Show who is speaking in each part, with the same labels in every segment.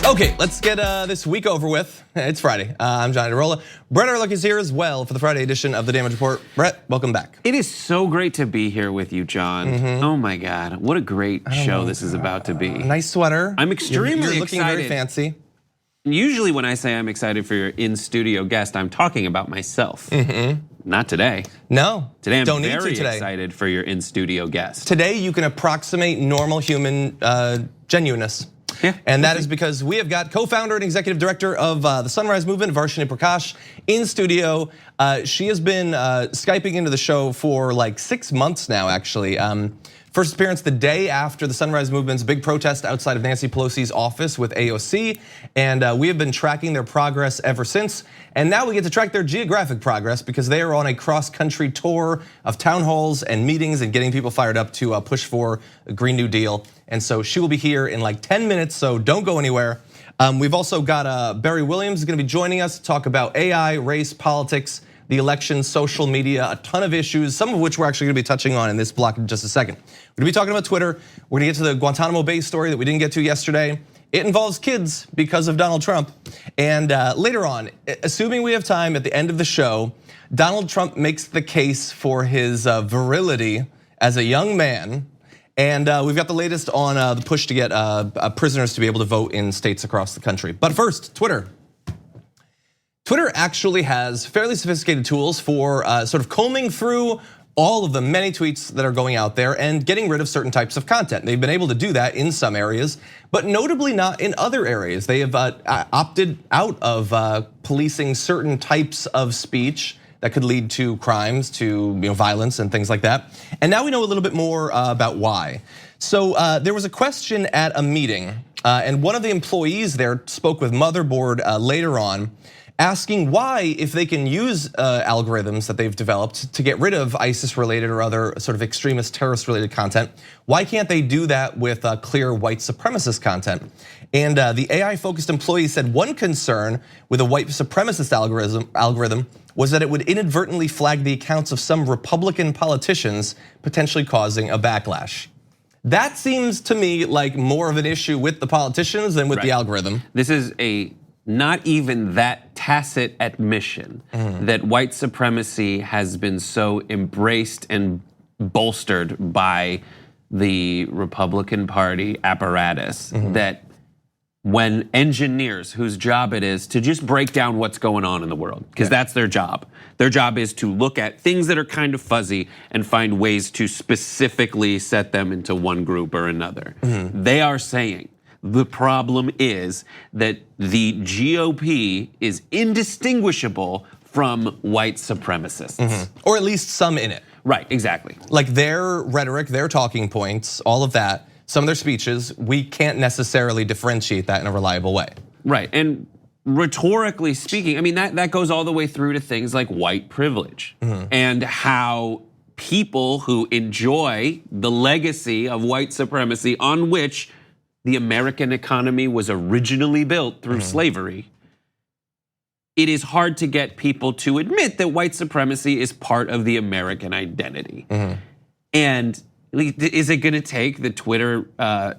Speaker 1: Okay, let's get this week over with. It's Friday. I'm Johnny DeRolla. Brett Erlich is here as well for the Friday edition of the Damage Report. Brett, welcome back.
Speaker 2: It is so great to be here with you, John. Oh my God, what a great show this is about to be.
Speaker 1: Nice sweater.
Speaker 2: I'm extremely
Speaker 1: You're looking
Speaker 2: excited.
Speaker 1: very fancy.
Speaker 2: Usually when I say I'm excited for your in-studio guest, I'm talking about myself. Not today.
Speaker 1: No,
Speaker 2: Today I'm
Speaker 1: don't need
Speaker 2: very
Speaker 1: to today.
Speaker 2: excited for your in-studio guest.
Speaker 1: Today you can approximate normal human genuineness.
Speaker 2: Yeah,
Speaker 1: and that is because we have got co-founder and executive director of the Sunrise Movement, Varshini Prakash, in studio. She has been Skyping into the show for like 6 months now, actually. First appearance the day after the Sunrise Movement's big protest outside of Nancy Pelosi's office with AOC. And we have been tracking their progress ever since. And now we get to track their geographic progress because they are on a cross-country tour of town halls and meetings and getting people fired up to push for a Green New Deal. And so she will be here in like 10 minutes, so don't go anywhere. We've also got Bari Williams is gonna be joining us to talk about AI, race, politics, the election, social media, a ton of issues, some of which we're actually gonna be touching on in this block in just a second. We're gonna be talking about Twitter. We're gonna get to the Guantanamo Bay story that we didn't get to yesterday. It involves kids because of Donald Trump. And later on, assuming we have time at the end of the show, Donald Trump makes the case for his virility as a young man. And we've got the latest on the push to get prisoners to be able to vote in states across the country. But first, Twitter. Twitter actually has fairly sophisticated tools for sort of combing through all of the many tweets that are going out there and getting rid of certain types of content. They've been able to do that in some areas, but notably not in other areas. They have opted out of policing certain types of speech that could lead to crimes, to violence and things like that. And now we know a little bit more about why. So there was a question at a meeting, and one of the employees there spoke with Motherboard later on, asking why, if they can use algorithms that they've developed to get rid of ISIS-related or other sort of extremist terrorist-related content, why can't they do that with clear white supremacist content? And the AI-focused employee said one concern with a white supremacist algorithm was that it would inadvertently flag the accounts of some Republican politicians, potentially causing a backlash. That seems to me like more of an issue with the politicians than with the algorithm.
Speaker 2: This is a not even that tacit admission that white supremacy has been so embraced and bolstered by the Republican Party apparatus that when engineers whose job it is to just break down what's going on in the world, because that's their job. Their job is to look at things that are kind of fuzzy and find ways to specifically set them into one group or another. They are saying the problem is that the GOP is indistinguishable from white supremacists.
Speaker 1: Or at least some in it.
Speaker 2: Right, exactly.
Speaker 1: Like their rhetoric, their talking points, all of that, some of their speeches, we can't necessarily differentiate that in a reliable way.
Speaker 2: Right, and rhetorically speaking, I mean, that goes all the way through to things like white privilege and how people who enjoy the legacy of white supremacy on which the American economy was originally built through slavery, it is hard to get people to admit that white supremacy is part of the American identity. And is it gonna take the Twitter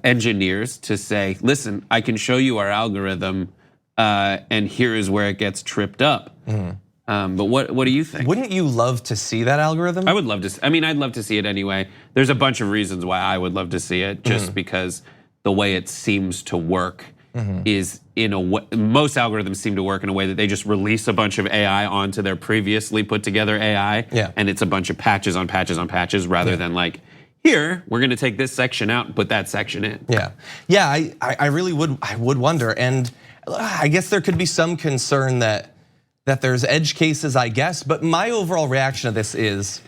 Speaker 2: engineers to say, listen, I can show you our algorithm and here is where it gets tripped up. But what do you think?
Speaker 1: Wouldn't you love to see that algorithm?
Speaker 2: I would love to, I'd love to see it anyway. There's a bunch of reasons why I would love to see it, just because the way it seems to work is in a way, most algorithms seem to work in a way that they just release a bunch of AI onto their previously put together AI. And it's a bunch of patches on patches on patches rather than like, here, we're gonna take this section out and put that section in.
Speaker 1: I really would wonder. And I guess there could be some concern that there's edge cases, I guess, but my overall reaction to this is,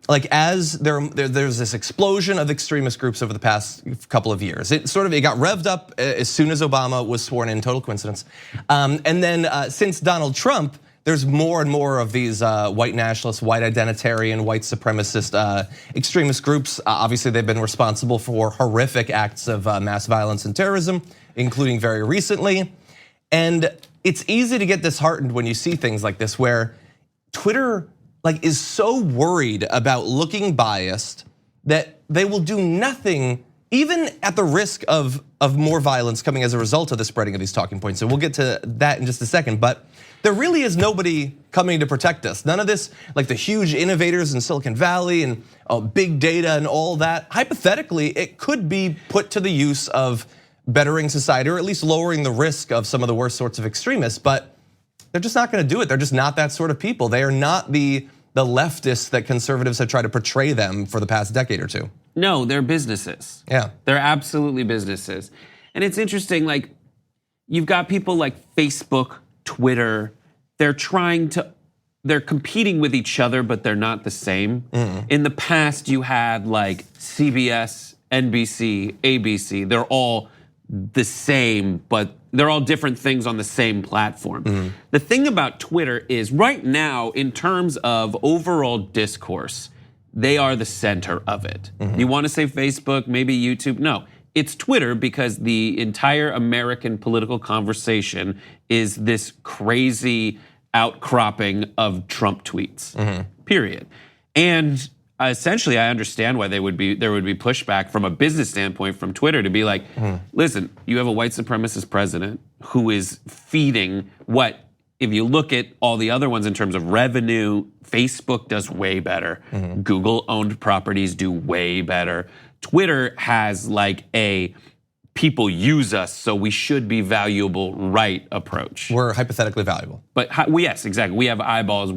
Speaker 1: like, as there's this explosion of extremist groups over the past couple of years. It got revved up as soon as Obama was sworn in, total coincidence. And then since Donald Trump, there's more and more of these white nationalist, white identitarian, white supremacist extremist groups. Obviously, they've been responsible for horrific acts of mass violence and terrorism, including very recently. And it's easy to get disheartened when you see things like this, where Twitter is so worried about looking biased that they will do nothing even at the risk of more violence coming as a result of the spreading of these talking points, and we'll get to that in just a second, but there really is nobody coming to protect us. None of this, like the huge innovators in Silicon Valley and big data and all that, hypothetically, it could be put to the use of bettering society, or at least lowering the risk of some of the worst sorts of extremists, but they're just not gonna do it. They're just not that sort of people. They are not the leftists that conservatives have tried to portray them for the past decade or two.
Speaker 2: No, they're businesses.
Speaker 1: Yeah.
Speaker 2: They're absolutely businesses. And it's interesting, like, you've got people like Facebook, Twitter, they're competing with each other, but they're not the same. In the past, you had like CBS, NBC, ABC, they're all the same, but they're all different things on the same platform. The thing about Twitter is right now, in terms of overall discourse, they are the center of it. You wanna say Facebook, maybe YouTube? No, it's Twitter, because the entire American political conversation is this crazy outcropping of Trump tweets, period. And essentially, I understand why there would be pushback from a business standpoint from Twitter to be like, listen, you have a white supremacist president who is feeding what, if you look at all the other ones in terms of revenue, Facebook does way better. Google owned properties do way better. Twitter has like a people use us, so we should be valuable right approach.
Speaker 1: We're hypothetically valuable.
Speaker 2: But yes, exactly. We have eyeballs.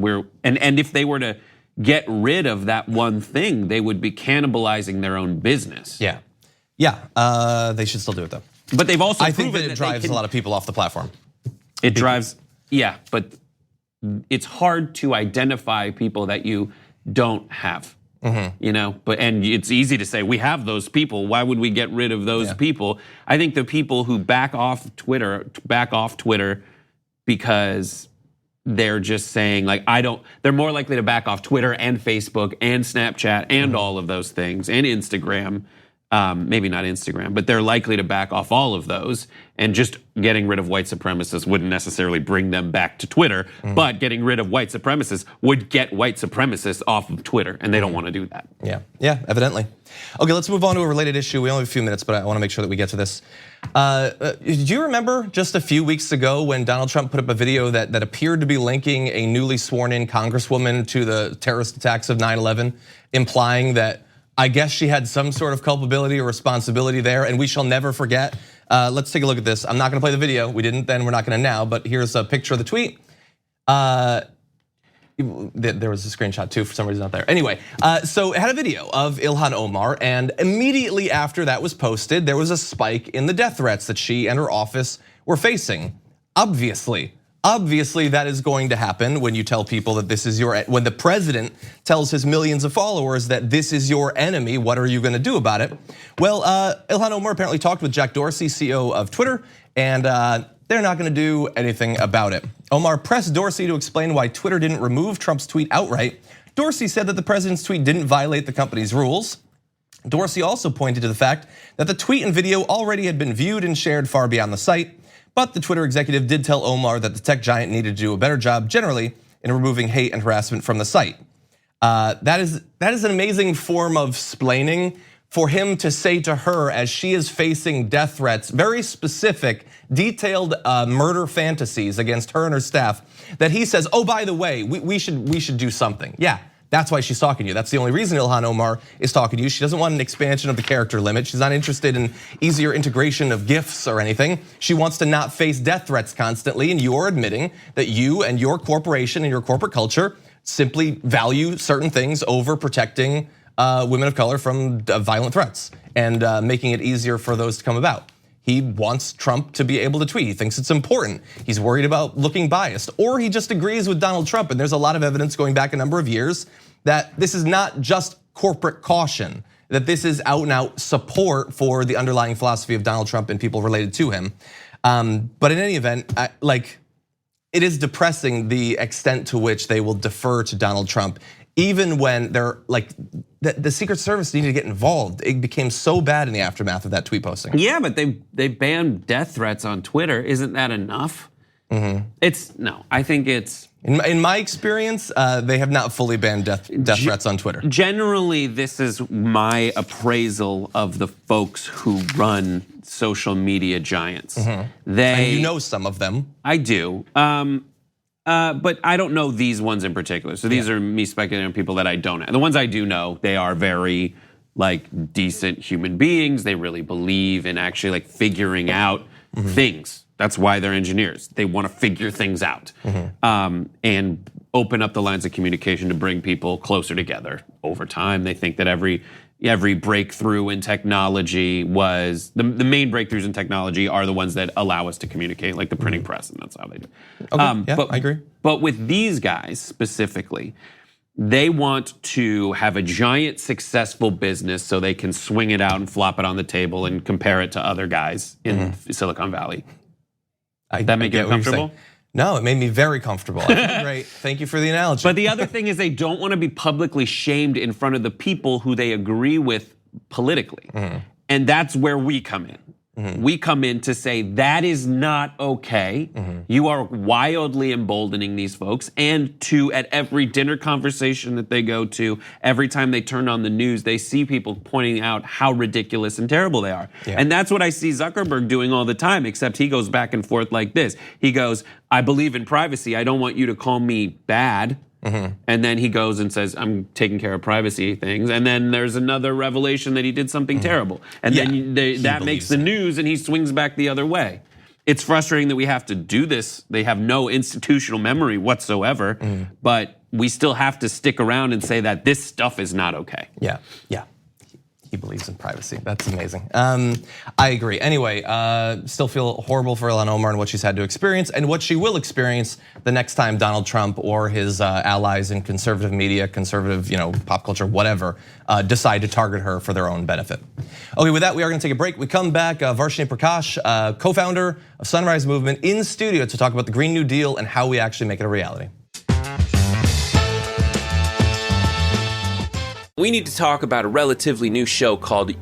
Speaker 2: And if they were to get rid of that one thing, they would be cannibalizing their own business.
Speaker 1: Yeah, they should still do it though.
Speaker 2: But they've also
Speaker 1: I think that it drives a lot of people off the platform.
Speaker 2: It drives, yeah, but it's hard to identify people that you don't have. You know, and it's easy to say we have those people. Why would we get rid of those people? I think the people who back off Twitter because they're just saying like they're more likely to back off Twitter and Facebook and Snapchat and all of those things and Instagram. Maybe not Instagram, but they're likely to back off all of those, and just getting rid of white supremacists wouldn't necessarily bring them back to Twitter, but getting rid of white supremacists would get white supremacists off of Twitter, and they don't want to do that.
Speaker 1: Yeah, evidently. Okay, let's move on to a related issue. We only have a few minutes, but I want to make sure that we get to this. Do you remember just a few weeks ago when Donald Trump put up a video that appeared to be linking a newly sworn in congresswoman to the terrorist attacks of 9/11, implying that I guess she had some sort of culpability or responsibility there, and we shall never forget. Let's take a look at this. I'm not gonna play the video. We didn't then, we're not gonna now, but here's a picture of the tweet. There was a screenshot too, for some reason not there. Anyway, so it had a video of Ilhan Omar, and immediately after that was posted, there was a spike in the death threats that she and her office were facing. Obviously that is going to happen when you tell people that this is when the president tells his millions of followers that this is your enemy, what are you gonna do about it? Well, Ilhan Omar apparently talked with Jack Dorsey, CEO of Twitter, and they're not gonna do anything about it. Omar pressed Dorsey to explain why Twitter didn't remove Trump's tweet outright. Dorsey said that the president's tweet didn't violate the company's rules. Dorsey also pointed to the fact that the tweet and video already had been viewed and shared far beyond the site. But the Twitter executive did tell Omar that the tech giant needed to do a better job generally in removing hate and harassment from the site. That is an amazing form of splaining for him to say to her as she is facing death threats, very specific, detailed murder fantasies against her and her staff, that he says, oh, by the way, we should do something. Yeah. That's why she's talking to you. That's the only reason Ilhan Omar is talking to you. She doesn't want an expansion of the character limit. She's not interested in easier integration of GIFs or anything. She wants to not face death threats constantly, and you're admitting that you and your corporation and your corporate culture simply value certain things over protecting women of color from violent threats and making it easier for those to come about. He wants Trump to be able to tweet. He thinks it's important. He's worried about looking biased, or he just agrees with Donald Trump. And there's a lot of evidence going back a number of years that this is not just corporate caution, that this is out and out support for the underlying philosophy of Donald Trump and people related to him. But in any event, it is depressing the extent to which they will defer to Donald Trump, even when they're like, the Secret Service needed to get involved. It became so bad in the aftermath of that tweet posting.
Speaker 2: Yeah, but they banned death threats on Twitter. Isn't that enough? I think it's.
Speaker 1: In my experience, they have not fully banned death threats on Twitter.
Speaker 2: Generally, this is my appraisal of the folks who run social media giants.
Speaker 1: And you know some of them.
Speaker 2: I do. But I don't know these ones in particular. So these are me speculating on people that I don't know. The ones I do know, they are very decent human beings. They really believe in actually figuring out things. That's why they're engineers. They want to figure things out and open up the lines of communication to bring people closer together over time. They think that every breakthrough in technology was the main breakthroughs in technology are the ones that allow us to communicate, like the printing press, and that's how they do.
Speaker 1: Okay, I agree.
Speaker 2: But with these guys specifically, they want to have a giant successful business so they can swing it out and flop it on the table and compare it to other guys in Silicon Valley. That make you comfortable?
Speaker 1: No, it made me very comfortable. Great, thank you for the analogy.
Speaker 2: But the other thing is they don't want to be publicly shamed in front of the people who they agree with politically. And that's where we come in. We come in to say that is not okay. You are wildly emboldening these folks, and at every dinner conversation that they go to, every time they turn on the news, they see people pointing out how ridiculous and terrible they are. And that's what I see Zuckerberg doing all the time, except he goes back and forth like this. He goes, I believe in privacy. I don't want you to call me bad. And then he goes and says, I'm taking care of privacy things. And then there's another revelation that he did something terrible. And then that makes the news and he swings back the other way. It's frustrating that we have to do this. They have no institutional memory whatsoever, but we still have to stick around and say that this stuff is not okay.
Speaker 1: Yeah. He believes in privacy. That's amazing. I agree. Anyway, still feel horrible for Ilhan Omar and what she's had to experience and what she will experience the next time Donald Trump or his allies in conservative media, conservative, pop culture, whatever, decide to target her for their own benefit. Okay, with that, we are going to take a break. We come back. Varshini Prakash, co-founder of Sunrise Movement, in studio to talk about the Green New Deal and how we actually make it a reality.
Speaker 3: We need to talk about a relatively new show called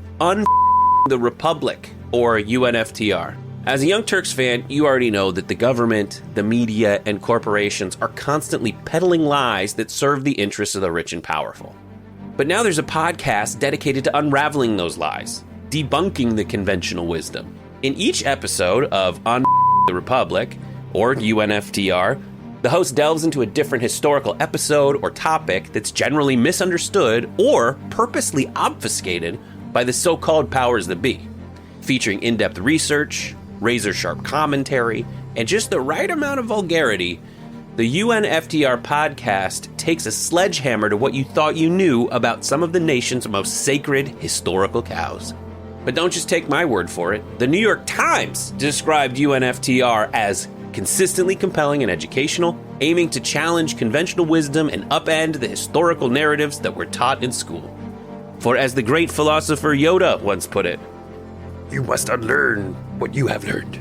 Speaker 3: the Republic, or UNFTR. As a Young Turks fan, you already know that the government, the media, and corporations are constantly peddling lies that serve the interests of the rich and powerful. But now there's a podcast dedicated to unraveling those lies, debunking the conventional wisdom. In each episode of the Republic, or UNFTR, the host delves into a different historical episode or topic that's generally misunderstood or purposely obfuscated by the so-called powers that be. Featuring in-depth research, razor-sharp commentary, and just the right amount of vulgarity, the UNFTR podcast takes a sledgehammer to what you thought you knew about some of the nation's most sacred historical cows. But don't just take my word for it. The New York Times described UNFTR as consistently compelling and educational, aiming to challenge conventional wisdom and upend the historical narratives that were taught in school. For as the great philosopher Yoda once put it, you must unlearn what you have learned.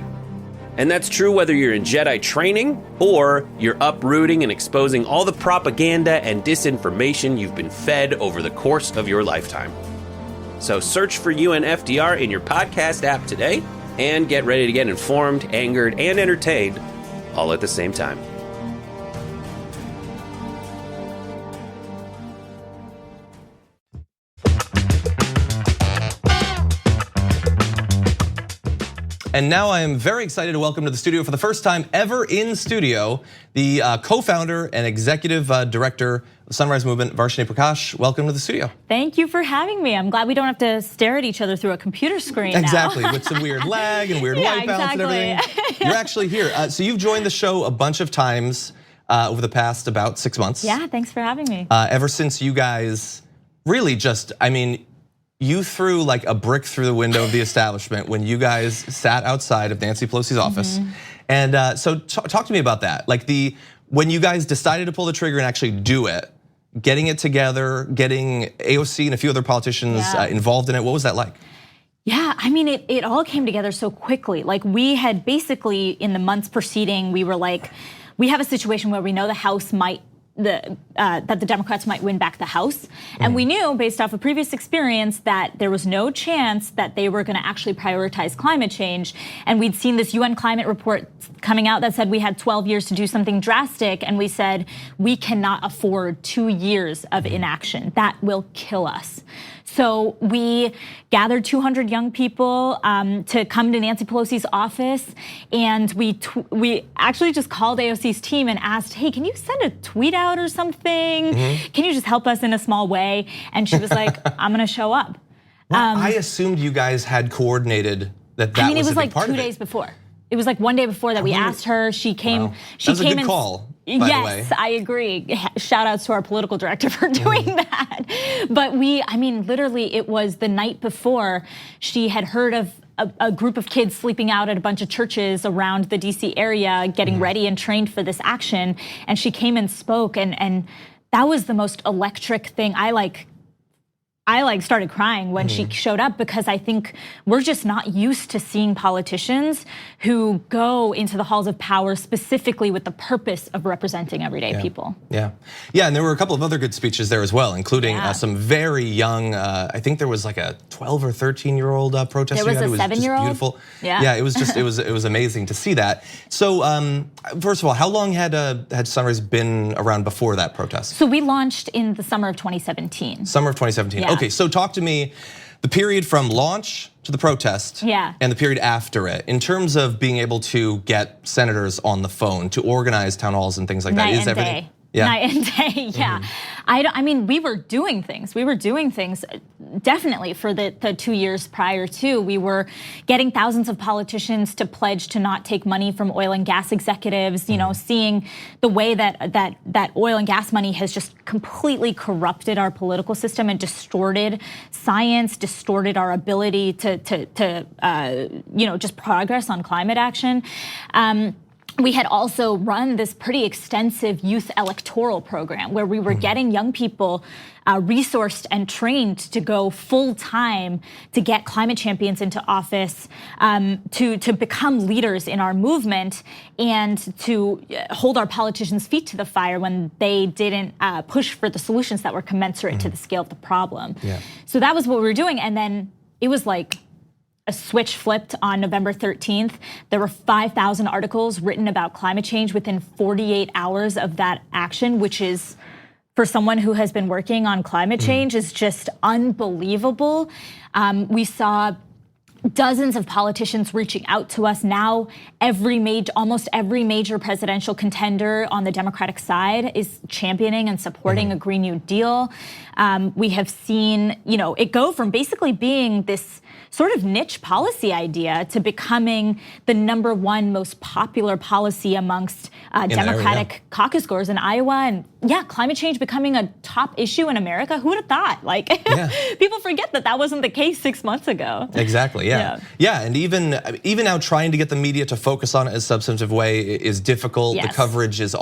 Speaker 3: And that's true whether you're in Jedi training or you're uprooting and exposing all the propaganda and disinformation you've been fed over the course of your lifetime. So search for UNFTR in your podcast app today and get ready to get informed, angered, and entertained all at the same time.
Speaker 1: And now I am very excited to welcome to the studio for the first time ever in studio, the co-founder and executive director of Sunrise Movement, Varshini Prakash. Welcome to the studio.
Speaker 4: Thank you for having me. I'm glad we don't have to stare at each other through a computer screen now.
Speaker 1: Exactly, with some weird lag and weird white balance and everything. You're actually here. So you've joined the show a bunch of times over the past about 6 months.
Speaker 4: Yeah, thanks for having me.
Speaker 1: Ever since you guys really just, you threw like a brick through the window of the establishment when you guys sat outside of Nancy Pelosi's office. And so talk to me about that. Like when you guys decided to pull the trigger and actually do it, getting it together, getting AOC and a few other politicians involved in it, what was that like?
Speaker 4: Yeah, it all came together so quickly. Like we had basically in the months preceding, we were like, we have a situation where we know the House might that the Democrats might win back the House. And we knew, based off of previous experience, that there was no chance that they were going to actually prioritize climate change. And we'd seen this UN climate report coming out that said we had 12 years to do something drastic. And we said, we cannot afford 2 years of inaction. That will kill us. So we gathered 200 young people to come to Nancy Pelosi's office, and we actually just called AOC's team and asked, hey, can you send a tweet out or something? Can you just help us in a small way? And she was like, I'm gonna show up.
Speaker 1: Well, I assumed you guys had coordinated that was a big part of it.
Speaker 4: It was like 2 days before. It was like one day before that we asked her. She came.
Speaker 1: Wow.
Speaker 4: She
Speaker 1: that was
Speaker 4: came
Speaker 1: a good call.
Speaker 4: Yes, I agree. Shout outs to our political director for doing that. But literally, it was the night before she had heard of a group of kids sleeping out at a bunch of churches around the DC area, getting ready and trained for this action. And she came and spoke, and that was the most electric thing. I started crying when she showed up, because I think we're just not used to seeing politicians who go into the halls of power specifically with the purpose of representing everyday people.
Speaker 1: Yeah, and there were a couple of other good speeches there as well, including some very young, I think there was like a 12 or 13-year-old protester.
Speaker 4: There was
Speaker 1: who
Speaker 4: a 7-year-old?
Speaker 1: Beautiful.
Speaker 4: Yeah,
Speaker 1: it was just, it was amazing to see that. So first of all, how long had Sunrise been around before that protest?
Speaker 4: So we launched in the summer of 2017.
Speaker 1: Summer of 2017.
Speaker 4: Yeah.
Speaker 1: Okay, so talk to me, the period from launch to the protest, and the period after it, in terms of being able to get senators on the phone, to organize town halls and things like that.
Speaker 4: Night
Speaker 1: Is
Speaker 4: and
Speaker 1: everything?
Speaker 4: day.
Speaker 1: Yeah.
Speaker 4: Night and day, yeah. We were doing things. We were doing things definitely for the 2 years prior to. We were getting thousands of politicians to pledge to not take money from oil and gas executives, seeing the way that oil and gas money has just completely corrupted our political system and distorted science, distorted our ability to just progress on climate action. We had also run this pretty extensive youth electoral program where we were getting young people resourced and trained to go full time to get climate champions into office, to become leaders in our movement, and to hold our politicians' feet to the fire when they didn't push for the solutions that were commensurate to the scale of the problem. Yeah. So that was what we were doing. And then it was like a switch flipped on November 13th. There were 5,000 articles written about climate change within 48 hours of that action, which is, for someone who has been working on climate change, is just unbelievable. We saw dozens of politicians reaching out to us. Now, almost every major presidential contender on the Democratic side is championing and supporting a Green New Deal. We have seen, it go from basically being this sort of niche policy idea to becoming the #1 most popular policy amongst Democratic caucus goers in Iowa. And climate change becoming a top issue in America. Who would have thought? People forget that wasn't the case 6 months ago.
Speaker 1: Exactly, yeah. And even now trying to get the media to focus on it in a substantive way is difficult.
Speaker 4: Yes.
Speaker 1: The coverage is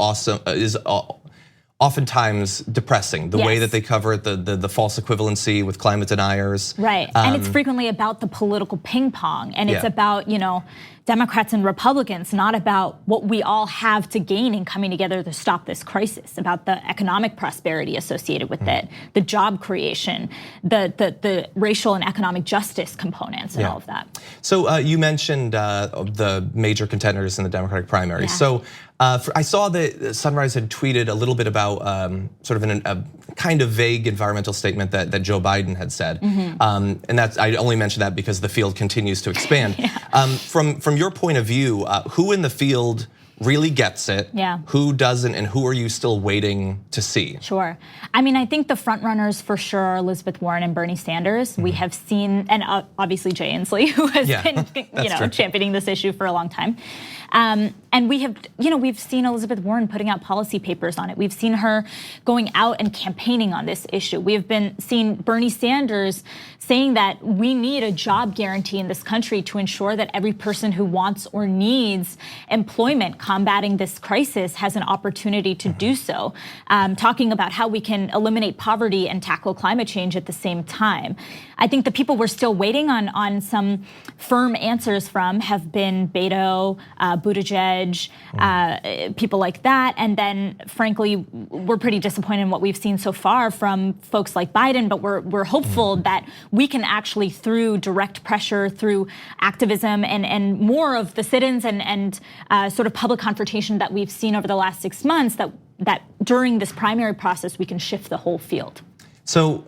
Speaker 1: oftentimes depressing, the way that they cover it, the false equivalency with climate deniers.
Speaker 4: Right, and it's frequently about the political ping pong, and it's about, Democrats and Republicans, not about what we all have to gain in coming together to stop this crisis, about the economic prosperity associated with it, the job creation, the racial and economic justice components, and all of that.
Speaker 1: So you mentioned the major contenders in the Democratic primary. So I saw that Sunrise had tweeted a little bit about sort of a kind of vague environmental statement that Joe Biden had said, and I only mention that because the field continues to expand. From your point of view, who in the field really gets it? Who doesn't, and who are you still waiting to see?
Speaker 4: Sure. I think the front runners for sure are Elizabeth Warren and Bernie Sanders. We have seen, and obviously Jay Inslee, who has been championing this issue for a long time. And we've seen Elizabeth Warren putting out policy papers on it. We've seen her going out and campaigning on this issue. We have seen Bernie Sanders saying that we need a job guarantee in this country to ensure that every person who wants or needs employment combating this crisis has an opportunity to do so, talking about how we can eliminate poverty and tackle climate change at the same time. I think the people we're still waiting on some firm answers from have been Beto, Buttigieg, people like that. And then, frankly, we're pretty disappointed in what we've seen so far from folks like Biden, but we're hopeful that we can actually, through direct pressure, through activism, and more of the sit-ins and sort of public confrontation that we've seen over the last 6 months, that during this primary process, we can shift the whole field.
Speaker 1: So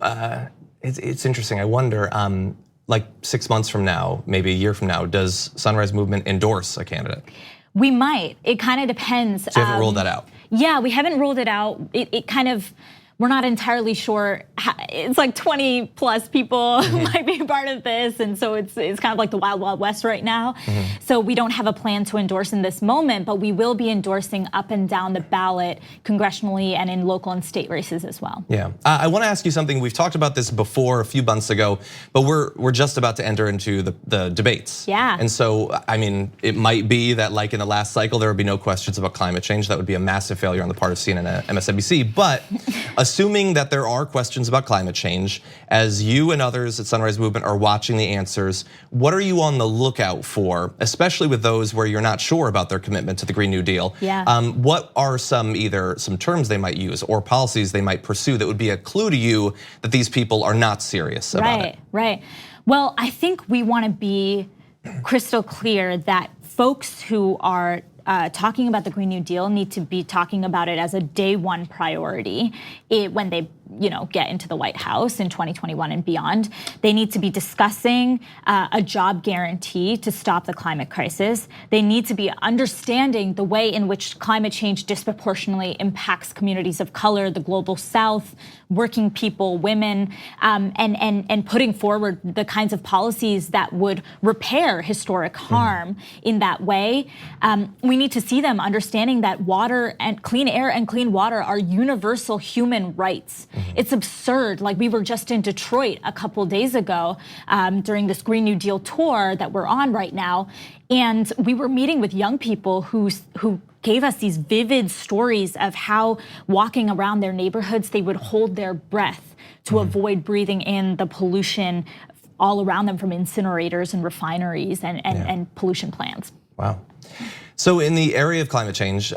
Speaker 1: it's interesting. I wonder, like 6 months from now, maybe a year from now, does Sunrise Movement endorse a candidate?
Speaker 4: We might. It kind of depends.
Speaker 1: So you haven't ruled that out?
Speaker 4: Yeah, we haven't ruled it out. It kind of, we're not entirely sure. It's like 20 plus people might be part of this. And so it's kind of like the wild, wild west right now. So we don't have a plan to endorse in this moment, but we will be endorsing up and down the ballot congressionally and in local and state races as well.
Speaker 1: Yeah, I want to ask you something. We've talked about this before a few months ago, but we're just about to enter into the debates.
Speaker 4: Yeah.
Speaker 1: And so, I mean, it might be that like in the last cycle, there would be no questions about climate change. That would be a massive failure on the part of CNN and MSNBC. But assuming that there are questions about climate change, as you and others at Sunrise Movement are watching the answers, what are you on the lookout for, especially with those where you're not sure about their commitment to the Green New Deal?
Speaker 4: Yeah.
Speaker 1: What are either some terms they might use or policies they might pursue that would be a clue to you that these people are not serious about it?
Speaker 4: Right. Well, I think we want to be crystal clear that folks who are talking about the Green New Deal need to be talking about it as a day one priority when they get into the White House in 2021 and beyond. They need to be discussing a job guarantee to stop the climate crisis. They need to be understanding the way in which climate change disproportionately impacts communities of color, the global South, working people, women, and putting forward the kinds of policies that would repair historic harm in that way. We need to see them understanding that water and clean air and clean water are universal human rights. It's absurd. Like, we were just in Detroit a couple days ago during this Green New Deal tour that we're on right now, and we were meeting with young people who gave us these vivid stories of how walking around their neighborhoods, they would hold their breath to avoid breathing in the pollution all around them from incinerators and refineries and pollution plants.
Speaker 1: Wow. So in the area of climate change,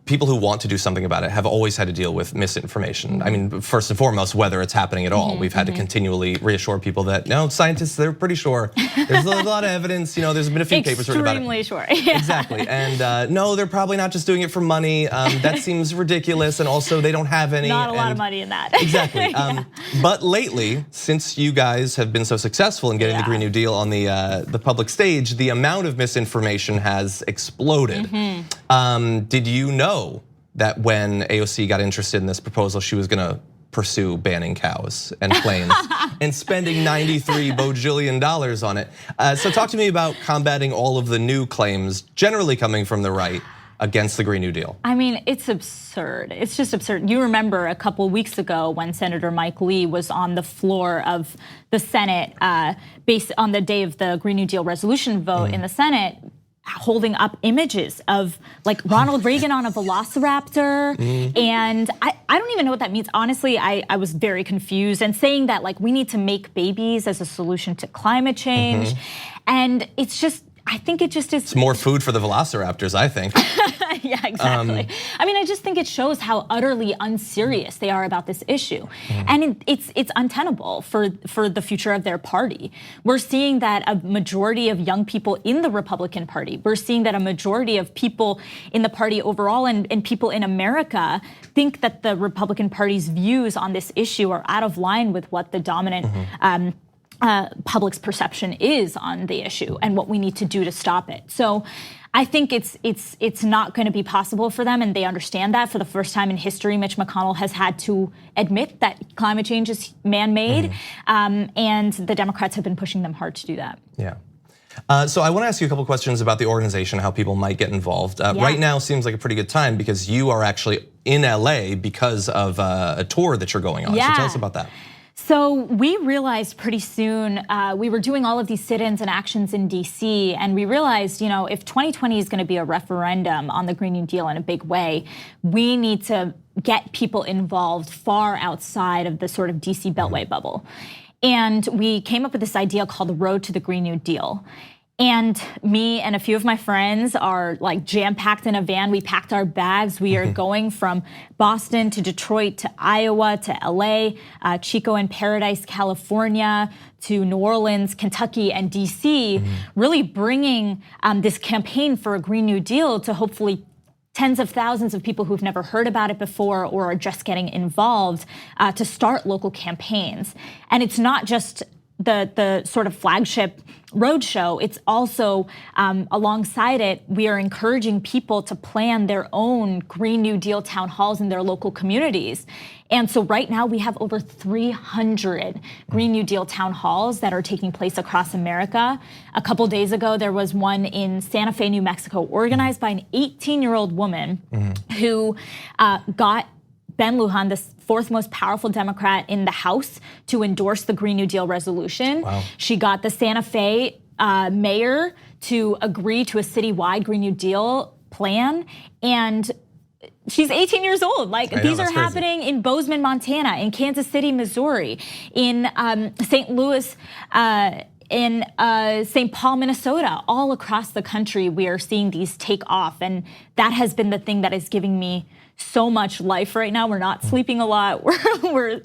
Speaker 1: people who want to do something about it have always had to deal with misinformation. I mean, first and foremost, whether it's happening at all. We've had to continually reassure people that, no, scientists, they're pretty sure. There's a lot of evidence, there's been a few papers written about it.
Speaker 4: Extremely sure, yeah.
Speaker 1: Exactly, and no, they're probably not just doing it for money. That seems ridiculous, and also they don't have any.
Speaker 4: Not a lot of money in that.
Speaker 1: Exactly, but lately, since you guys have been so successful in getting the Green New Deal on the public stage, the amount of misinformation has exploded. Did you know that when AOC got interested in this proposal, she was gonna pursue banning cows and planes and spending $93 bajillion on it? So talk to me about combating all of the new claims, generally coming from the right, against the Green New Deal.
Speaker 4: I mean, it's absurd. It's just absurd. You remember a couple weeks ago when Senator Mike Lee was on the floor of the Senate, based on the day of the Green New Deal resolution vote in the Senate, holding up images of like Ronald Reagan on a velociraptor. And I don't even know what that means. Honestly, I was very confused, and saying that like we need to make babies as a solution to climate change. And it's just, I think it just is.
Speaker 1: It's more food for the velociraptors, I think.
Speaker 4: Yeah, exactly. I mean, I just think it shows how utterly unserious they are about this issue. And it's untenable for the future of their party. We're seeing that a majority of young people in the Republican Party, we're seeing that a majority of people in the party overall and people in America think that the Republican Party's views on this issue are out of line with what the dominant public's perception is on the issue and what we need to do to stop it. So I think it's not going to be possible for them, and they understand that. For the first time in history, Mitch McConnell has had to admit that climate change is man-made, and the Democrats have been pushing them hard to do that.
Speaker 1: Yeah. So I want to ask you a couple questions about the organization, how people might get involved. Right now seems like a pretty good time because you are actually in LA because of a tour that you're going on. So tell us about that.
Speaker 4: So we realized pretty soon, we were doing all of these sit-ins and actions in DC, and we realized, if 2020 is going to be a referendum on the Green New Deal in a big way, we need to get people involved far outside of the sort of DC Beltway bubble. And we came up with this idea called the Road to the Green New Deal. And me and a few of my friends are like jam-packed in a van. We packed our bags. We are going from Boston to Detroit to Iowa to LA, Chico and Paradise, California, to New Orleans, Kentucky, and DC, really bringing this campaign for a Green New Deal to hopefully tens of thousands of people who've never heard about it before or are just getting involved to start local campaigns. And it's not just the sort of flagship roadshow, it's also alongside it, we are encouraging people to plan their own Green New Deal town halls in their local communities. And so right now we have over 300 Green New Deal town halls that are taking place across America. A couple days ago, there was one in Santa Fe, New Mexico, organized by an 18-year-old woman who got Ben Lujan, the fourth most powerful Democrat in the House, to endorse the Green New Deal resolution. Wow. She got the Santa Fe mayor to agree to a citywide Green New Deal plan. And she's 18 years old. These are happening in Bozeman, Montana, in Kansas City, Missouri, in St. Louis, in St. Paul, Minnesota. All across the country, we are seeing these take off. And that has been the thing that is giving me so much life right now. We're not sleeping a lot. We're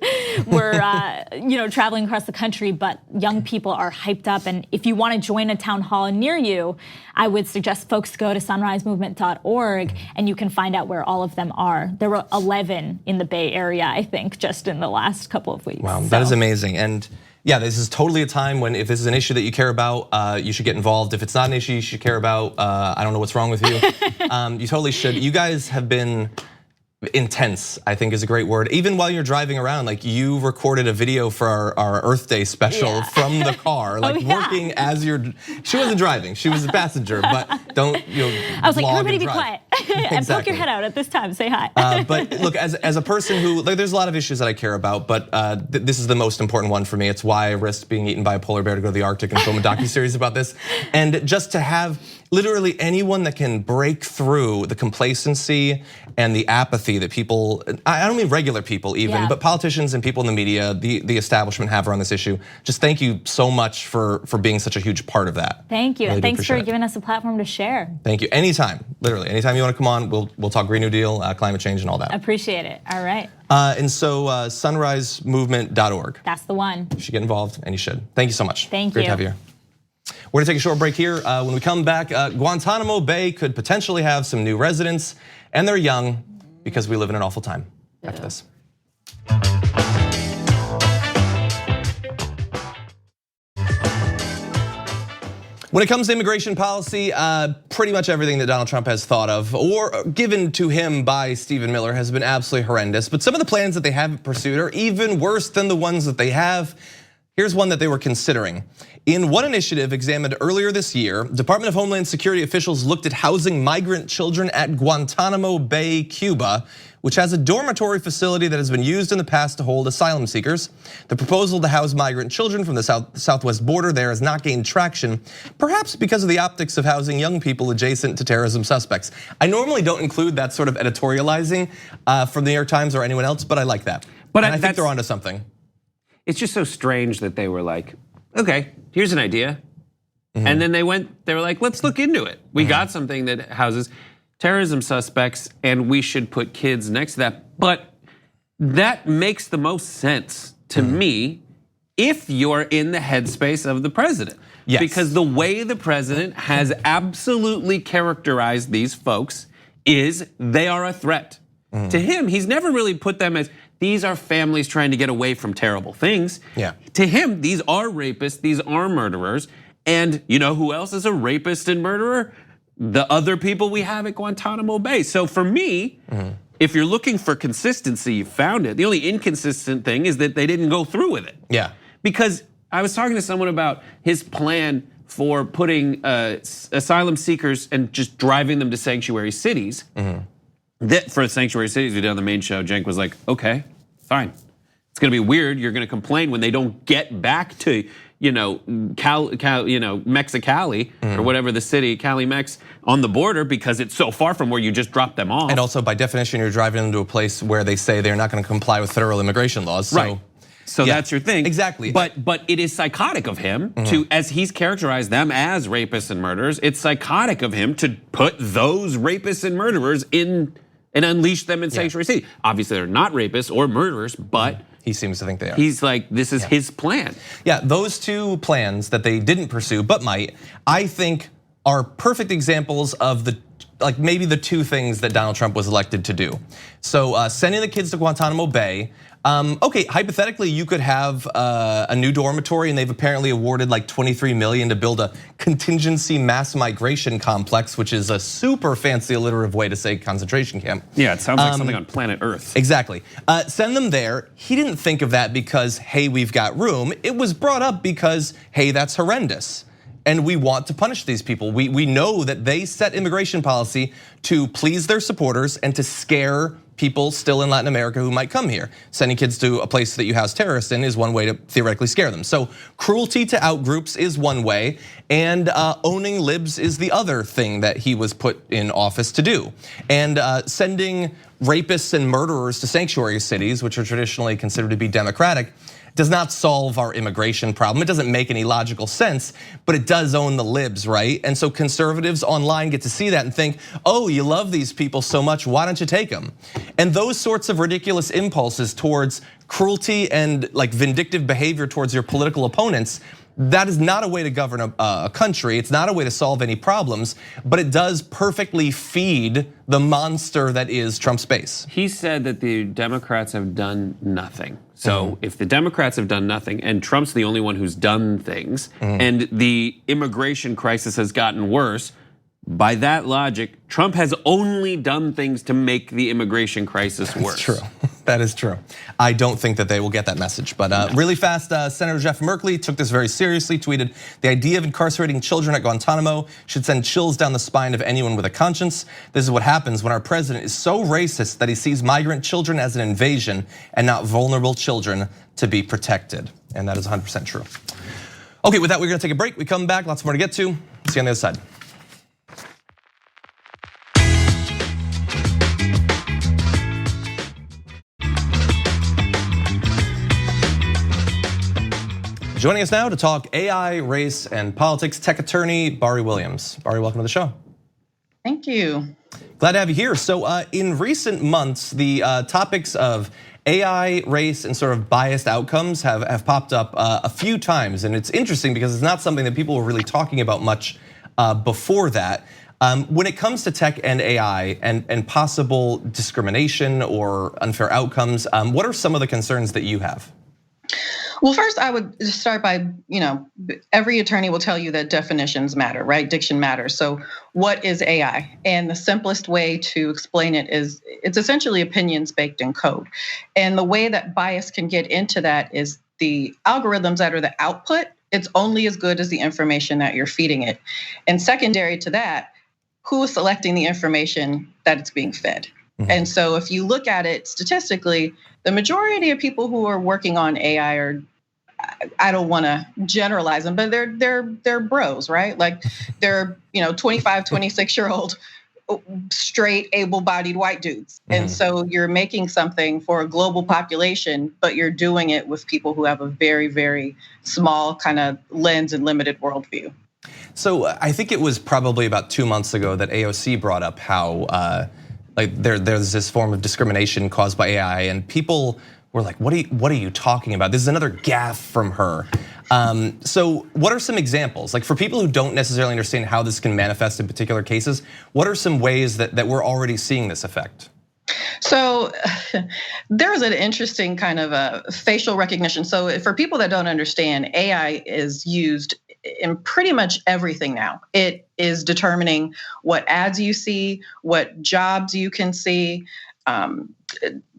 Speaker 4: traveling across the country, but young people are hyped up. And if you want to join a town hall near you, I would suggest folks go to sunrisemovement.org and you can find out where all of them are. There were 11 in the Bay Area, I think, just in the last couple of weeks.
Speaker 1: Wow, that is amazing. And yeah, this is totally a time when if this is an issue that you care about, you should get involved. If it's not an issue you should care about, I don't know what's wrong with you. You totally should. You guys have been intense, I think is a great word. Even while you're driving around, you recorded a video for our Earth Day special from the car, working as she wasn't driving, she was a passenger, but don't,
Speaker 4: I was like, everybody be quiet and poke your head out at this time, say hi.
Speaker 1: But look, as a person who, there's a lot of issues that I care about, but this is the most important one for me. It's why I risked being eaten by a polar bear to go to the Arctic and film a docuseries about this. And just to have literally anyone that can break through the complacency and the apathy that people, I don't mean regular people even, but politicians and people in the media, the establishment have around this issue. Just thank you so much for being such a huge part of that.
Speaker 4: Thank you, and thanks for giving us a platform to share.
Speaker 1: Thank you, anytime, literally, anytime you want to come on, we'll talk Green New Deal, climate change and all that.
Speaker 4: Appreciate it, all right.
Speaker 1: And so sunrisemovement.org.
Speaker 4: That's the one.
Speaker 1: You should get involved and you should. Thank you so much.
Speaker 4: Thank you.
Speaker 1: Great to have you here. We're gonna take a short break here. When we come back, Guantanamo Bay could potentially have some new residents, and they're young because we live in an awful time. After this. When it comes to immigration policy, pretty much everything that Donald Trump has thought of or given to him by Stephen Miller has been absolutely horrendous. But some of the plans that they haven't pursued are even worse than the ones that they have. Here's one that they were considering. In one initiative examined earlier this year, Department of Homeland Security officials looked at housing migrant children at Guantanamo Bay, Cuba, which has a dormitory facility that has been used in the past to hold asylum seekers. The proposal to house migrant children from the southwest border there has not gained traction, perhaps because of the optics of housing young people adjacent to terrorism suspects. I normally don't include that sort of editorializing from the New York Times or anyone else, but I like that. But I think they're onto something.
Speaker 2: It's just so strange that they were like, okay, here's an idea. And then they were like, let's look into it. We got something that houses terrorism suspects and we should put kids next to that. But that makes the most sense to me if you're in the headspace of the president.
Speaker 1: Yes.
Speaker 2: Because the way the president has absolutely characterized these folks is they are a threat. To him, he's never really put them as, these are families trying to get away from terrible things.
Speaker 1: Yeah.
Speaker 2: To him, these are rapists, these are murderers. And you know who else is a rapist and murderer? The other people we have at Guantanamo Bay. So for me, if you're looking for consistency, you found it. The only inconsistent thing is that they didn't go through with it.
Speaker 1: Yeah.
Speaker 2: Because I was talking to someone about his plan for putting asylum seekers and just driving them to sanctuary cities. That for sanctuary cities, we did on the main show, Cenk was like, okay, fine. It's It's going to be weird. You're going to complain when they don't get back to, Mexicali or whatever the city, Cali Mex, on the border because it's so far from where you just dropped them off.
Speaker 1: And also, by definition, you're driving into a place where they say they're not going to comply with federal immigration laws. So.
Speaker 2: Right. So
Speaker 1: Yeah,
Speaker 2: that's your thing.
Speaker 1: exactly.
Speaker 2: But it is psychotic of him to, as he's characterized them as rapists and murderers, it's psychotic of him to put those rapists and murderers in and unleash them in sanctuary city. Obviously, they're not rapists or murderers, but
Speaker 1: he seems to think they are.
Speaker 2: He's like, this is his plan.
Speaker 1: Yeah, those two plans that they didn't pursue but might, I think, are perfect examples of maybe the two things that Donald Trump was elected to do. So sending the kids to Guantanamo Bay. Okay, hypothetically, you could have a new dormitory, and they've apparently awarded like $23 million to build a contingency mass migration complex, which is a super fancy alliterative way to say concentration camp.
Speaker 2: Yeah, it sounds like something on planet Earth.
Speaker 1: Exactly. Send them there. He didn't think of that because, hey, we've got room. It was brought up because, hey, that's horrendous. And we want to punish these people. We know that they set immigration policy to please their supporters and to scare people still in Latin America who might come here. Sending kids to a place that you house terrorists in is one way to theoretically scare them. So cruelty to outgroups is one way, and owning libs is the other thing that he was put in office to do. And sending rapists and murderers to sanctuary cities, which are traditionally considered to be democratic, does not solve our immigration problem. It doesn't make any logical sense, but it does own the libs, right? And so conservatives online get to see that and think, oh, you love these people so much, why don't you take them? And those sorts of ridiculous impulses towards cruelty and like vindictive behavior towards your political opponents, that is not a way to govern a country. It's not a way to solve any problems, but it does perfectly feed the monster that is Trump's base.
Speaker 2: He said that the Democrats have done nothing. So if the Democrats have done nothing and Trump's the only one who's done things and the immigration crisis has gotten worse, by that logic, Trump has only done things to make the immigration crisis worse.
Speaker 1: That's true. That is true. I don't think that they will get that message. But really fast, Senator Jeff Merkley took this very seriously, tweeted, the idea of incarcerating children at Guantanamo should send chills down the spine of anyone with a conscience. This is what happens when our president is so racist that he sees migrant children as an invasion and not vulnerable children to be protected. And that is 100% true. Okay, with that, we're gonna take a break. We come back, lots more to get to. See you on the other side. Joining us now to talk AI, race, and politics, tech attorney Bari Williams. Bari, welcome to the show.
Speaker 5: Thank you.
Speaker 1: Glad to have you here. So in recent months, the topics of AI, race, and sort of biased outcomes have popped up a few times. And it's interesting because it's not something that people were really talking about much before that. When it comes to tech and AI and possible discrimination or unfair outcomes, what are some of the concerns that you have?
Speaker 5: Well, first I would start by, every attorney will tell you that definitions matter, right? Diction matters. So what is AI? And the simplest way to explain it is it's essentially opinions baked in code. And the way that bias can get into that is the algorithms that are the output, it's only as good as the information that you're feeding it. And secondary to that, who is selecting the information that it's being fed? And so if you look at it statistically, the majority of people who are working on AI are, I don't want to generalize them, but they're bros, right? Like they're 25, 26-year-old straight able-bodied white dudes. And so you're making something for a global population, but you're doing it with people who have a very, very small kind of lens and limited worldview.
Speaker 1: So I think it was probably about 2 months ago that AOC brought up how there's this form of discrimination caused by AI, and people were like, what are you talking about? This is another gaffe from her. So what are some examples? Like for people who don't necessarily understand how this can manifest in particular cases, what are some ways that we're already seeing this effect?
Speaker 5: So there's an interesting kind of a facial recognition. So for people that don't understand, AI is used in pretty much everything now. It is determining what ads you see, what jobs you can see,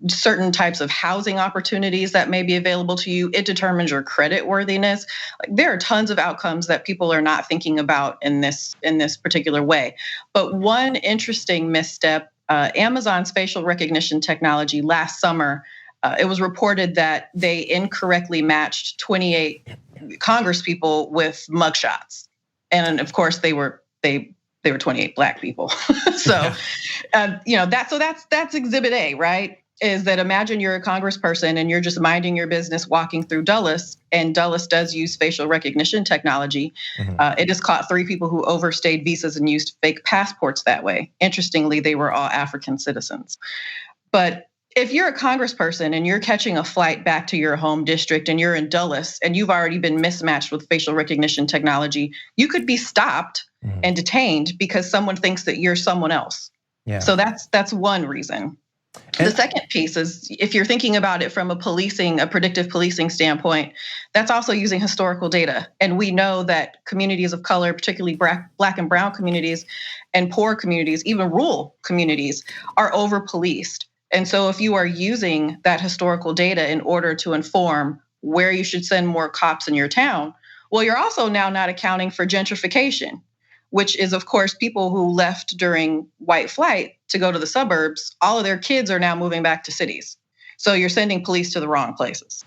Speaker 5: certain types of housing opportunities that may be available to you. It determines your credit worthiness. Like there are tons of outcomes that people are not thinking about in this particular way. But one interesting misstep, Amazon's facial recognition technology last summer it was reported that they incorrectly matched 28 congresspeople with mugshots, and of course they were 28 Black people. So, that's Exhibit A, right? Is that imagine you're a congressperson and you're just minding your business walking through Dulles, and Dulles does use facial recognition technology. It has caught 3 people who overstayed visas and used fake passports that way. Interestingly, they were all African citizens. But if you're a congressperson and you're catching a flight back to your home district and you're in Dulles and you've already been mismatched with facial recognition technology, you could be stopped and detained because someone thinks that you're someone else.
Speaker 1: Yeah.
Speaker 5: So that's one reason. The second piece is if you're thinking about it from a predictive policing standpoint, that's also using historical data. And we know that communities of color, particularly Black and brown communities and poor communities, even rural communities, are over-policed. And so if you are using that historical data in order to inform where you should send more cops in your town, well, you're also now not accounting for gentrification, which is, of course, people who left during white flight to go to the suburbs. All of their kids are now moving back to cities. So you're sending police to the wrong places.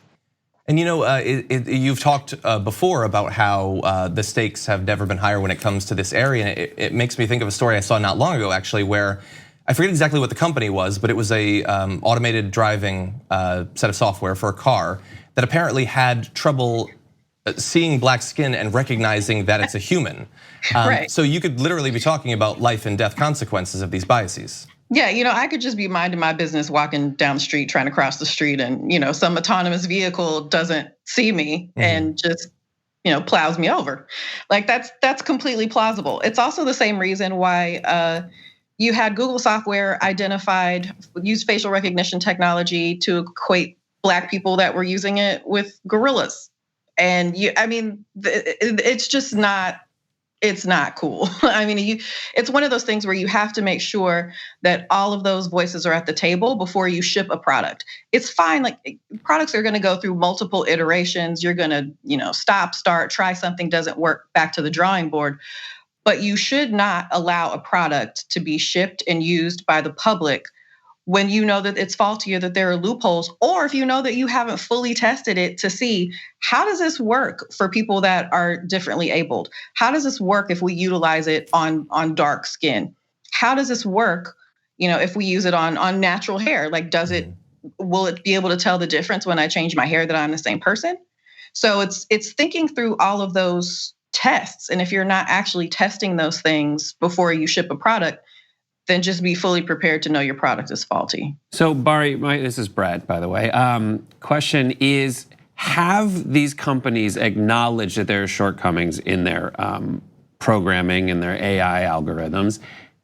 Speaker 1: And you've talked before about how the stakes have never been higher when it comes to this area. And it makes me think of a story I saw not long ago, actually, where I forget exactly what the company was, but it was a automated driving set of software for a car that apparently had trouble seeing Black skin and recognizing that it's a human.
Speaker 5: Right.
Speaker 1: So you could literally be talking about life and death consequences of these biases.
Speaker 5: Yeah, I could just be minding my business, walking down the street, trying to cross the street, and some autonomous vehicle doesn't see me and just plows me over. Like that's completely plausible. It's also the same reason why you had Google software used facial recognition technology to equate Black people that were using it with gorillas. And it's just not. It's not cool. It's one of those things where you have to make sure that all of those voices are at the table before you ship a product. It's fine. Like products are going to go through multiple iterations. You're going to, stop, start, try something doesn't work, back to the drawing board. But you should not allow a product to be shipped and used by the public when you know that it's faulty or that there are loopholes, or if you know that you haven't fully tested it to see how does this work for people that are differently abled? How does this work if we utilize it on dark skin? How does this work, if we use it on natural hair? Like, will it be able to tell the difference when I change my hair that I'm the same person? So it's thinking through all of those tests. And if you're not actually testing those things before you ship a product, then just be fully prepared to know your product is faulty.
Speaker 2: So Bari, this is Brad, by the way. Question is, have these companies acknowledged that there are shortcomings in their programming and their AI algorithms?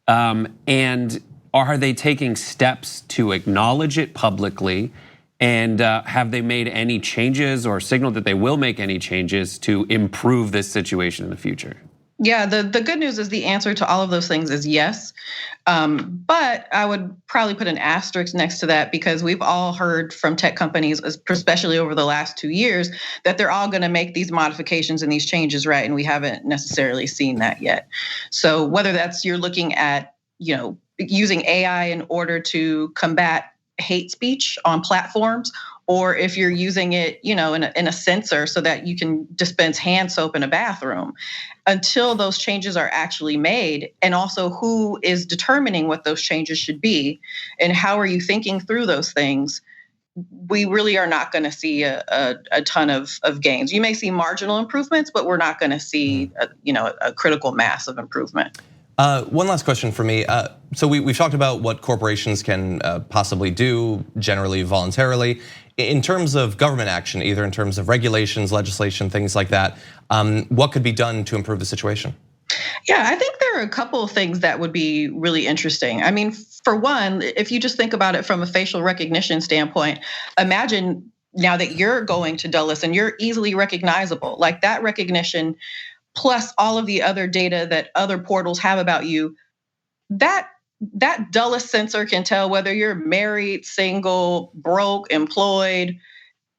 Speaker 2: And are they taking steps to acknowledge it publicly? And have they made any changes or signaled that they will make any changes to improve this situation in the future?
Speaker 5: Yeah, the good news is the answer to all of those things is yes. But I would probably put an asterisk next to that because we've all heard from tech companies, especially over the last 2 years, that they're all going to make these modifications and these changes, right? And we haven't necessarily seen that yet. So whether that's you're looking at, using AI in order to combat hate speech on platforms, or if you're using it, in a sensor so that you can dispense hand soap in a bathroom, until those changes are actually made, and also who is determining what those changes should be, and how are you thinking through those things, we really are not going to see a ton of gains. You may see marginal improvements, but we're not going to see a critical mass of improvement.
Speaker 1: One last question for me. So we've talked about what corporations can possibly do, generally voluntarily. In terms of government action, either in terms of regulations, legislation, things like that, what could be done to improve the situation?
Speaker 5: Yeah, I think there are a couple of things that would be really interesting. For one, if you just think about it from a facial recognition standpoint, imagine now that you're going to Dulles and you're easily recognizable, like that recognition plus all of the other data that other portals have about you, that Dulles sensor can tell whether you're married, single, broke, employed,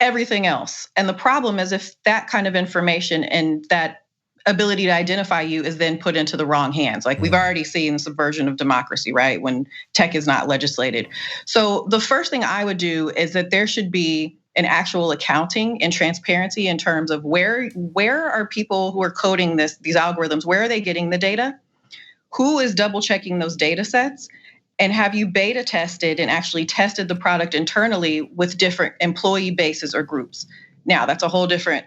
Speaker 5: everything else. And the problem is if that kind of information and that ability to identify you is then put into the wrong hands. Like we've already seen subversion of democracy, right? When tech is not legislated. So the first thing I would do is that there should be an actual accounting and transparency in terms of where are people who are coding these algorithms, where are they getting the data? Who is double checking those data sets? And have you beta tested and actually tested the product internally with different employee bases or groups? Now that's a whole different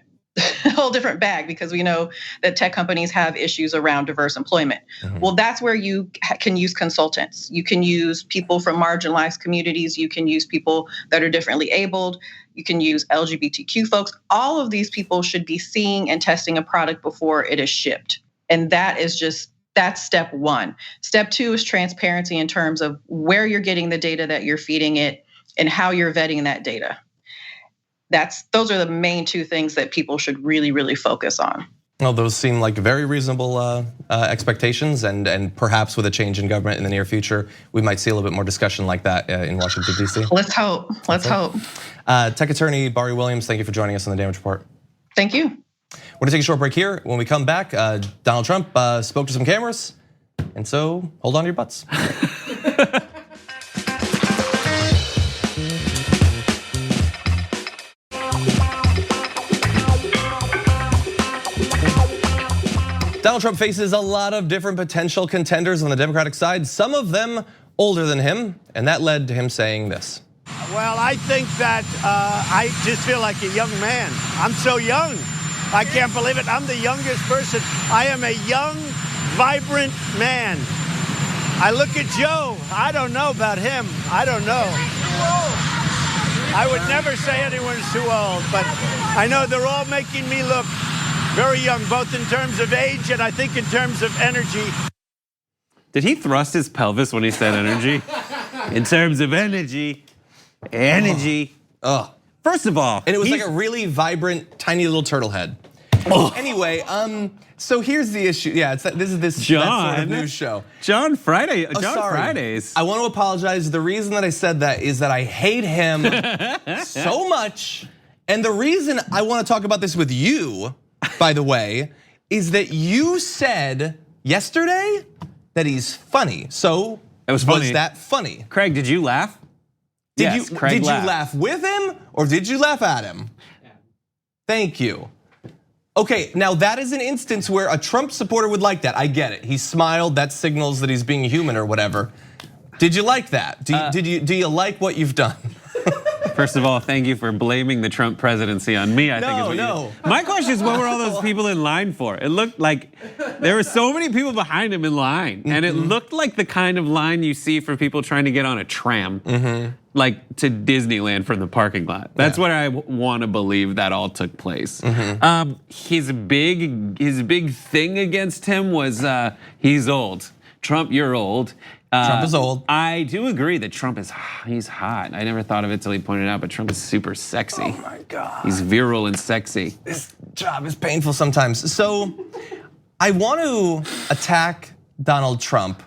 Speaker 5: bag, because we know that tech companies have issues around diverse employment. Well, that's where you can use consultants. You can use people from marginalized communities. You can use people that are differently abled. You can use LGBTQ folks. All of these people should be seeing and testing a product before it is shipped. And that's step one. Step two is transparency in terms of where you're getting the data that you're feeding it and how you're vetting that data. Those are the main two things that people should really, really focus on.
Speaker 1: Well, those seem like very reasonable expectations, and perhaps with a change in government in the near future, we might see a little bit more discussion like that in Washington, D.C.
Speaker 5: Let's hope. Let's hope.
Speaker 1: Tech attorney Bari Williams, thank you for joining us on the Damage Report.
Speaker 5: Thank you.
Speaker 1: We're gonna take a short break here. When we come back, Donald Trump spoke to some cameras, and so hold on to your butts. Donald Trump faces a lot of different potential contenders on the Democratic side, some of them older than him, and that led to him saying this.
Speaker 6: Well, I think that I just feel like a young man. I'm so young. I can't believe it. I'm the youngest person. I am a young, vibrant man. I look at Joe. I don't know about him. I don't know. I would never say anyone's too old, but I know they're all making me look very young, both in terms of age and I think in terms of energy.
Speaker 2: Did he thrust his pelvis when he said energy? In terms of energy. First of all,
Speaker 1: and it was like a really vibrant, tiny little turtle head. Anyway, so here's the issue. Yeah, this is that sort of news show.
Speaker 2: John Fridays.
Speaker 1: I want to apologize. The reason that I said that is that I hate him so much, and the reason I want to talk about this with you, by the way, is that you said yesterday that he's funny. So
Speaker 2: was funny.
Speaker 1: that funny?
Speaker 2: Craig, did you laugh?
Speaker 1: Did you laugh with him or did you laugh at him? Yeah. Thank you. Okay, now that is an instance where a Trump supporter would like that. I get it. He smiled. That signals that he's being human or whatever. Did you like that? Do you like what you've done?
Speaker 2: First of all, thank you for blaming the Trump presidency on me. I think my question is, what were all those people in line for? It looked like there were so many people behind him in line, and it looked like the kind of line you see for people trying to get on a tram, like to Disneyland from the parking lot. That's what I want to believe that all took place. His big thing against him was he's old. Trump, you're old.
Speaker 1: Trump is old.
Speaker 2: I do agree that Trump he's hot. I never thought of it till he pointed out, but Trump is super sexy.
Speaker 1: Oh my God.
Speaker 2: He's virile and sexy.
Speaker 1: This job is painful sometimes. So I want to attack Donald Trump.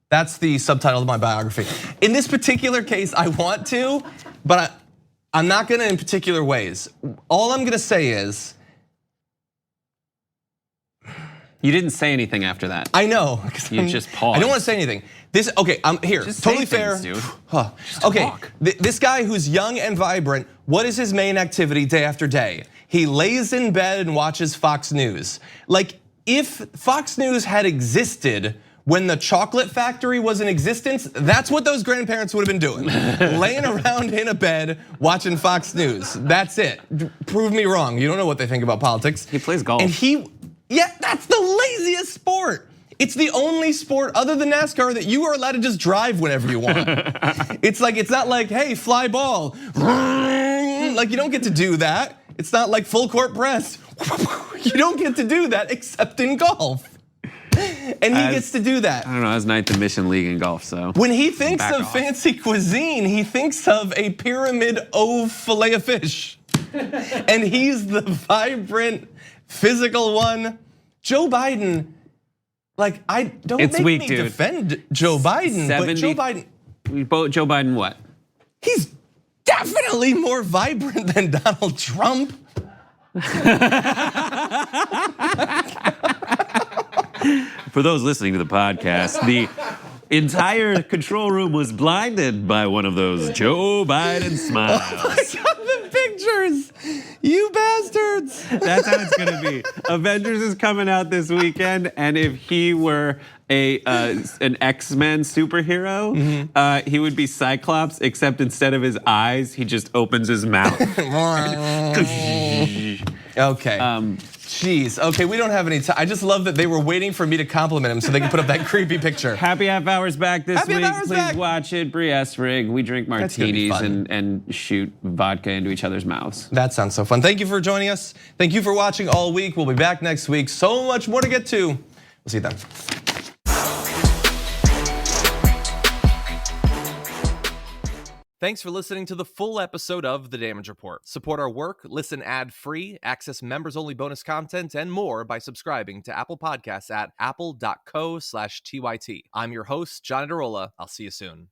Speaker 1: That's the subtitle of my biography. In this particular case, I want to, but I'm not gonna in particular ways. All I'm gonna say is,
Speaker 2: you didn't say anything after that.
Speaker 1: I know.
Speaker 2: You just paused.
Speaker 1: I don't want to say anything. Okay, I'm here.
Speaker 2: Just
Speaker 1: totally
Speaker 2: say
Speaker 1: fair.
Speaker 2: things, dude.
Speaker 1: Okay,
Speaker 2: talk.
Speaker 1: This guy who's young and vibrant, what is his main activity day after day? He lays in bed and watches Fox News. Like, if Fox News had existed when the chocolate factory was in existence, that's what those grandparents would have been doing. Laying around in a bed, watching Fox News. That's it. Prove me wrong. You don't know what they think about politics.
Speaker 2: He plays golf.
Speaker 1: And yeah, that's the laziest sport. It's the only sport other than NASCAR that you are allowed to just drive whenever you want. It's not like, hey, fly ball. Like, you don't get to do that. It's not like full court press. You don't get to do that except in golf. And he gets to do that.
Speaker 2: I don't know, I was ninth in Mission League in golf, so.
Speaker 1: When he thinks of fancy cuisine, he thinks of a pyramid of filet of fish. And he's the vibrant, physical one. Joe Biden, like, I don't make me defend Joe Biden, but Joe Biden.
Speaker 2: Joe Biden what?
Speaker 1: He's definitely more vibrant than Donald Trump.
Speaker 2: For those listening to the podcast, the entire control room was blinded by one of those Joe Biden smiles.
Speaker 1: Oh my God, the pictures! You bastards!
Speaker 2: That's how it's gonna be. Avengers is coming out this weekend, and if he were an X-Men superhero, he would be Cyclops, except instead of his eyes, he just opens his mouth.
Speaker 1: Okay. Jeez. Okay, we don't have any time. I just love that they were waiting for me to compliment him so they could put up that creepy picture.
Speaker 2: Happy Half Hour's back this
Speaker 1: Happy
Speaker 2: week.
Speaker 1: Half Hour's
Speaker 2: Please
Speaker 1: back.
Speaker 2: watch it. Briesse Rig. We drink
Speaker 1: That's gonna be
Speaker 2: martinis
Speaker 1: fun.
Speaker 2: and shoot vodka into each other's mouths.
Speaker 1: That sounds so fun. Thank you for joining us. Thank you for watching all week. We'll be back next week. So much more to get to. We'll see you then. Thanks for listening to the full episode of The Damage Report. Support our work, listen ad-free, access members-only bonus content, and more by subscribing to Apple Podcasts at apple.co/TYT. I'm your host, John Adarola. I'll see you soon.